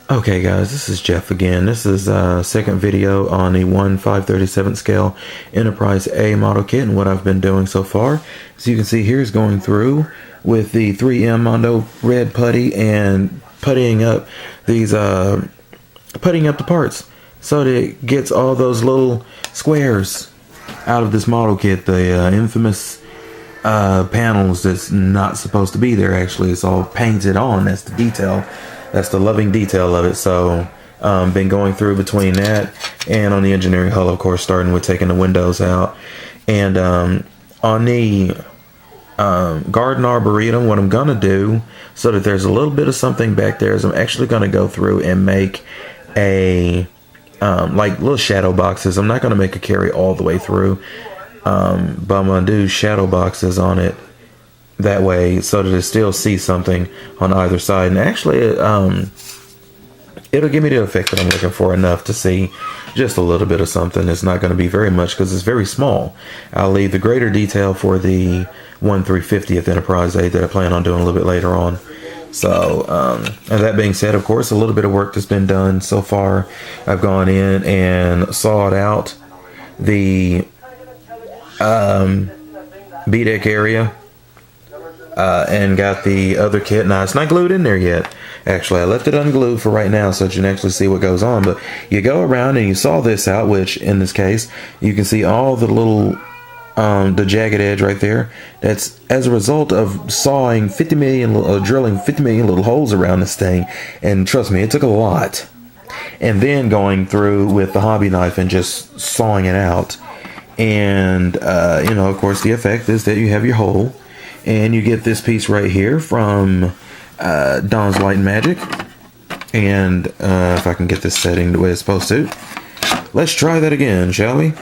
Okay guys, this is Jeff again. This is second video on the 1/537 scale Enterprise A model kit, and what I've been doing so far. As you can see here is going through with the 3M Mondo red putty and puttying up these puttying up the parts so that it gets all those little squares out of this model kit. The infamous panels that's not supposed to be there. Actually, it's all painted on. That's the detail. That's the loving detail of it. So been going through between that and on the engineering hull, of course, starting with taking the windows out. And on the garden arboretum, what I'm gonna do so that there's a little bit of something back there is I'm actually gonna go through and make a like little shadow boxes. I'm not gonna make a carry all the way through, but I'm gonna do shadow boxes on it that way so that it still sees something on either side. And actually it'll give me the effect that I'm looking for, enough to see just a little bit of something. It's not going to be very much because it's very small. I'll leave the greater detail for the 1/350th Enterprise A that I plan on doing a little bit later on. So and that being said, of course, a little bit of work that's been done so far. I've gone in and sawed out the B deck area and got the other kit. Now, it's not glued in there yet. Actually, I left it unglued for right now so that you can actually see what goes on. But you go around and you saw this out, which in this case, you can see all the little, the jagged edge right there. That's as a result of sawing 50 million, drilling 50 million little holes around this thing. And trust me, it took a lot. And then going through with the hobby knife and just sawing it out. And, you know, of course, the effect is that you have your hole. And you get this piece right here from Dawn's Light and Magic. And if I can get this setting the way it's supposed to. Let's try that again, shall we?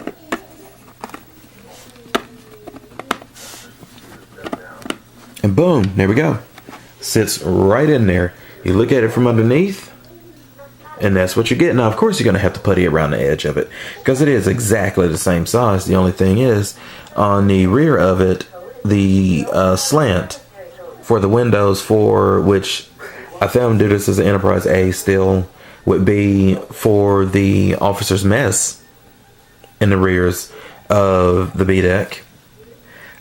And boom, there we go. Sits right in there. You look at it from underneath, and that's what you get. Now, of course, you're going to have to putty around the edge of it, because it is exactly the same size. The only thing is, on the rear of it, the slant for the windows, for which I found do this as an Enterprise A still, would be for the officer's mess in the rears of the B deck.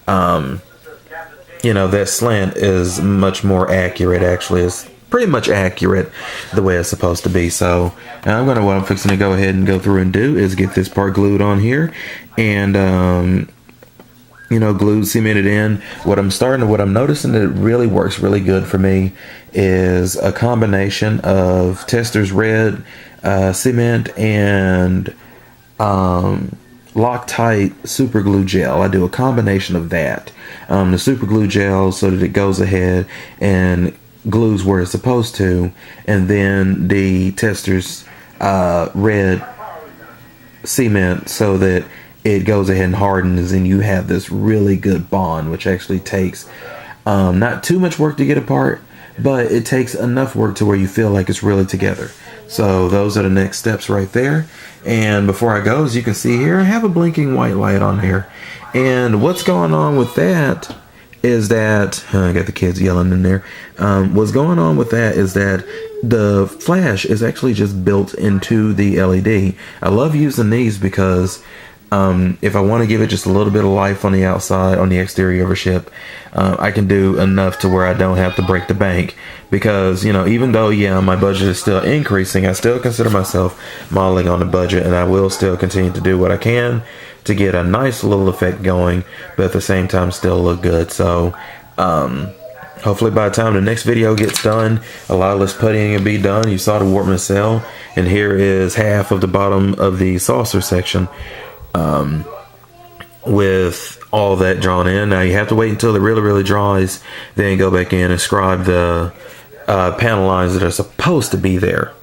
You know, that slant is much more accurate. Actually, it's pretty much accurate the way it's supposed to be. So now what I'm fixing to go ahead and go through and do is get this part glued on here, and you know, glued, cemented in. What I'm noticing that it really works really good for me is a combination of Tester's red cement and Loctite super glue gel. I do a combination of that. The super glue gel so that it goes ahead and glues where it's supposed to, and then the Tester's red cement so that it goes ahead and hardens, and you have this really good bond, which actually takes not too much work to get apart, but it takes enough work to where you feel like it's really together. So those are the next steps right there. And before I go, as you can see here, I have a blinking white light on here. And what's going on with that is that, I got the kids yelling in there. What's going on with that is that the flash is actually just built into the LED. I love using these because if I want to give it just a little bit of life on the outside, on the exterior of a ship, I can do enough to where I don't have to break the bank. Because, you know, even though, yeah, my budget is still increasing, I still consider myself modeling on the budget, and I will still continue to do what I can to get a nice little effect going, but at the same time still look good. So, hopefully by the time the next video gets done, a lot of this puttying will be done. You saw the warp nacelle, and here is half of the bottom of the saucer section. With all that drawn in. Now you have to wait until it really dries, then go back in and scribe the panel lines that are supposed to be there,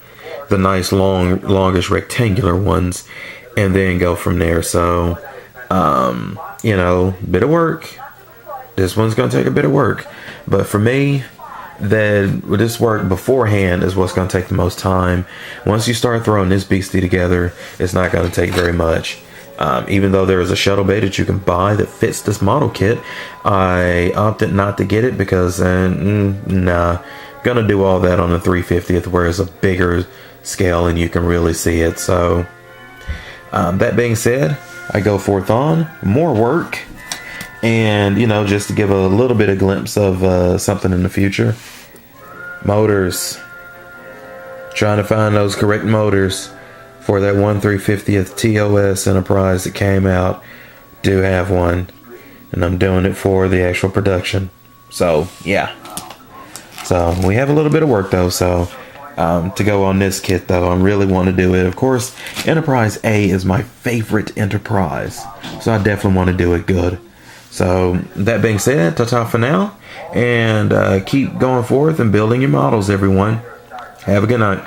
the nice longish rectangular ones, and then go from there. So you know, bit of work. This one's gonna take a bit of work, but for me, that this work beforehand is what's going to take the most time. Once you start throwing this beastie together, it's not going to take very much. Even though there is a shuttle bay that you can buy that fits this model kit, I opted not to get it because nah, gonna do all that on the 350th, where it's a bigger scale and you can really see it. So that being said, I go forth on more work, and just to give a little bit of glimpse of something in the future. Motors, trying to find those correct motors for that 1/350th TOS Enterprise that came out. Do have one, and I'm doing it for the actual production. So yeah, so we have a little bit of work though. So to go on this kit though, I really want to do it. Of course, Enterprise A is my favorite Enterprise, so I definitely want to do it good. So that being said, ta-ta for now, and keep going forth and building your models, everyone. Have a good night.